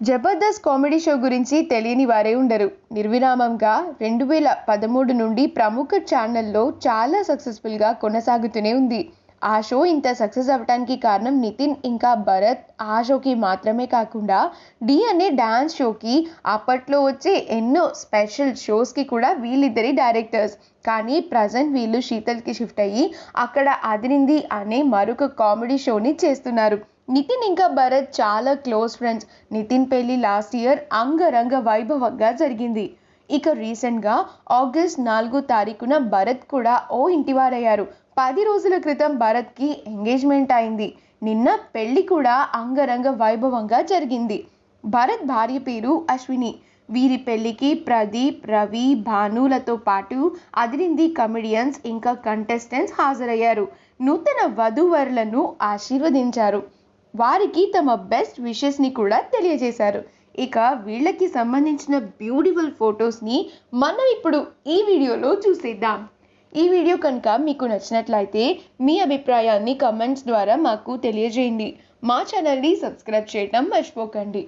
Jabardasth comedy show గురించి తెలియని వారే ఉండరు. నిర్విరామంగా 2013 నుండి ప్రముఖ ఛానల్లో చాలా సక్సెస్ఫుల్గా కొనసాగుతూనే ఉంది. ఆ షో ఇంత సక్సెస్ అవ్వడానికి కారణం నితిన్ ఇంకా భరత్. ఆ షోకి మాత్రమే కాకుండా డి అనే డ్యాన్స్ షోకి, అప్పట్లో వచ్చే ఎన్నో స్పెషల్ షోస్కి కూడా వీళ్ళిద్దరి డైరెక్టర్స్. కానీ ప్రజెంట్ వీళ్ళు శీతల్కి షిఫ్ట్ అయ్యి అక్కడ అదిరింది అనే మరొక కామెడీ షోని చేస్తున్నారు. నితిన్ ఇంకా భరత్ చాలా క్లోజ్ ఫ్రెండ్స్. నితిన్ పెళ్లి లాస్ట్ ఇయర్ అంగరంగ వైభవంగా జరిగింది. ఇక రీసెంట్గా ఆగస్ట్ 4వ తారీఖున భరత్ కూడా ఓ ఇంటివారయ్యారు. 10 రోజుల క్రితం భరత్కి ఎంగేజ్మెంట్ అయింది. నిన్న పెళ్లి కూడా అంగరంగ వైభవంగా జరిగింది. భరత్ భార్య పేరు అశ్విని. వీరి పెళ్లికి ప్రదీప్, రవి, భానులతో పాటు అదిరింది కమెడియన్స్ ఇంకా కంటెస్టెంట్స్ హాజరయ్యారు. నూతన వధూవరులను ఆశీర్వదించారు. వారికి తమ బెస్ట్ విషెస్ని కూడా తెలియజేశారు. ఇక వీళ్ళకి సంబంధించిన బ్యూటిఫుల్ ఫొటోస్ని మనం ఇప్పుడు ఈ వీడియోలో చూసేద్దాం. ఈ వీడియో కనుక మీకు నచ్చినట్లయితే మీ అభిప్రాయాన్ని కమెంట్స్ ద్వారా మాకు తెలియజేయండి. మా ఛానల్ని సబ్స్క్రైబ్ చేయడం మర్చిపోకండి.